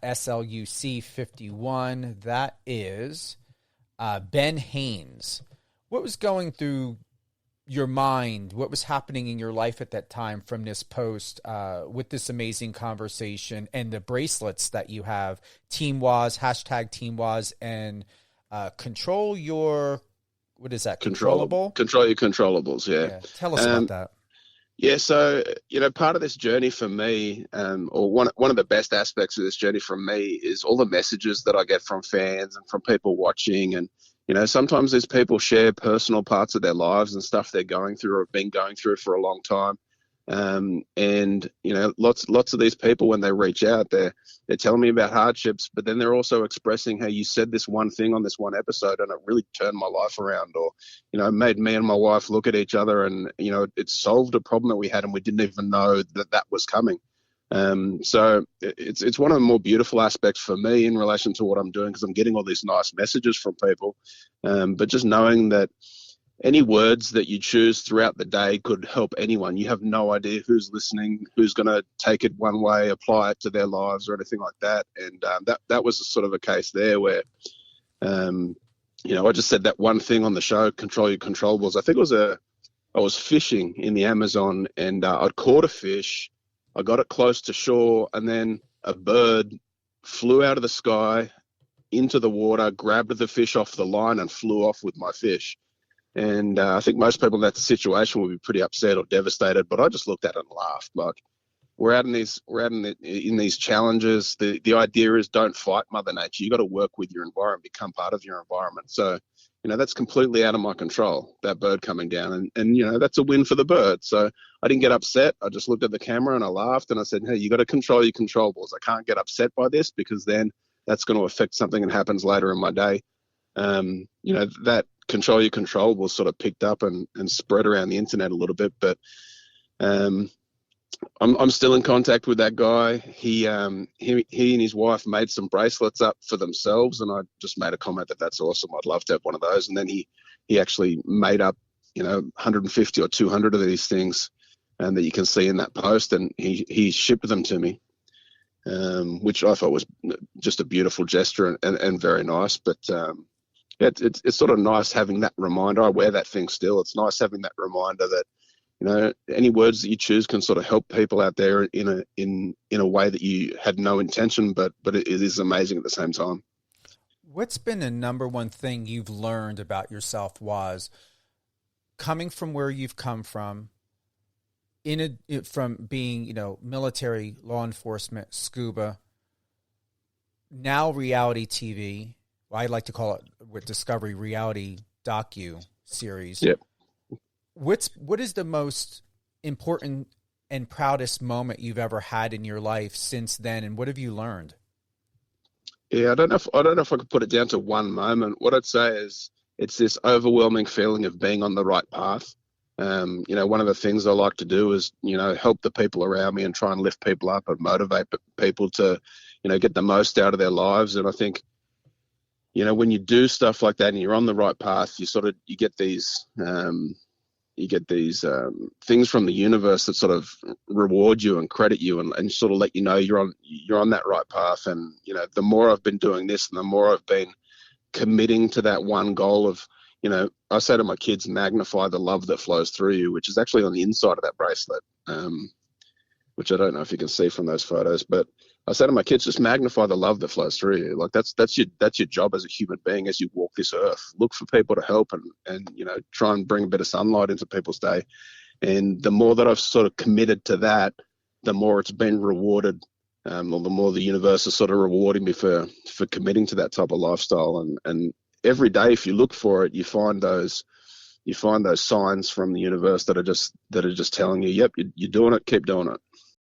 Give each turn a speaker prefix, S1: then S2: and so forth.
S1: SLUC 51. That is Ben Haynes. What was going through your mind? What was happening in your life at that time from this post with this amazing conversation and the bracelets that you have? Team Waz, hashtag Team Waz, and control your, what is that? Controllable?
S2: Control your controllables, yeah.
S1: Tell us about that.
S2: Yeah, so, part of this journey for me, or one of the best aspects of this journey for me is all the messages that I get from fans and from people watching. And, sometimes these people share personal parts of their lives and stuff they're going through or have been going through for a long time. And, lots of these people, when they reach out, they're telling me about hardships, but then they're also expressing how you said this one thing on this one episode and it really turned my life around, or, made me and my wife look at each other and, it solved a problem that we had and we didn't even know that was coming. So it's one of the more beautiful aspects for me in relation to what I'm doing, because I'm getting all these nice messages from people. But just knowing that any words that you choose throughout the day could help anyone. You have no idea who's listening, who's going to take it one way, apply it to their lives or anything like that. And that was sort of a case there where, I just said that one thing on the show, control your controllables. I think I was fishing in the Amazon and I'd caught a fish. I got it close to shore and then a bird flew out of the sky into the water, grabbed the fish off the line and flew off with my fish. And I think most people in that situation would be pretty upset or devastated, but I just looked at it and laughed. Like, we're out in these challenges. The idea is don't fight Mother Nature. You got to work with your environment, become part of your environment. So, that's completely out of my control, that bird coming down. And that's a win for the bird. So I didn't get upset. I just looked at the camera and I laughed and I said, hey, you got to control your controllables. I can't get upset by this because then that's going to affect something that happens later in my day. That control your controllables sort of picked up and spread around the internet a little bit, but I'm still in contact with that guy. He and his wife made some bracelets up for themselves, and I just made a comment that's awesome. I'd love to have one of those. And then he actually made up 150 or 200 of these things, and that you can see in that post, and he shipped them to me, which I thought was just a beautiful gesture and very nice. But it's sort of nice having that reminder. I wear that thing still. It's nice having that reminder that any words that you choose can sort of help people out there in a way that you had no intention, but it is amazing at the same time.
S1: What's been the number one thing you've learned about yourself, Waz, coming from where you've come from, from being military, law enforcement, SCUBA, now reality TV? Well, I like to call it with Discovery reality docu series.
S2: Yep.
S1: What is the most important and proudest moment you've ever had in your life since then, and what have you learned?
S2: Yeah, I don't know if I could put it down to one moment. What I'd say is it's this overwhelming feeling of being on the right path. One of the things I like to do is help the people around me and try and lift people up and motivate people to get the most out of their lives. And I think when you do stuff like that and you're on the right path, you get these things from the universe that sort of reward you and credit you and sort of let you know you're on that right path. And the more I've been doing this and the more I've been committing to that one goal of, I say to my kids, magnify the love that flows through you, which is actually on the inside of that bracelet, which I don't know if you can see from those photos, but I say to my kids, just magnify the love that flows through you. Like that's your job as a human being as you walk this earth. Look for people to help and try and bring a bit of sunlight into people's day. And the more that I've sort of committed to that, the more it's been rewarded, or the more the universe is sort of rewarding me for committing to that type of lifestyle. And every day, if you look for it, you find those signs from the universe that are just telling you, yep, you're doing it, keep doing it.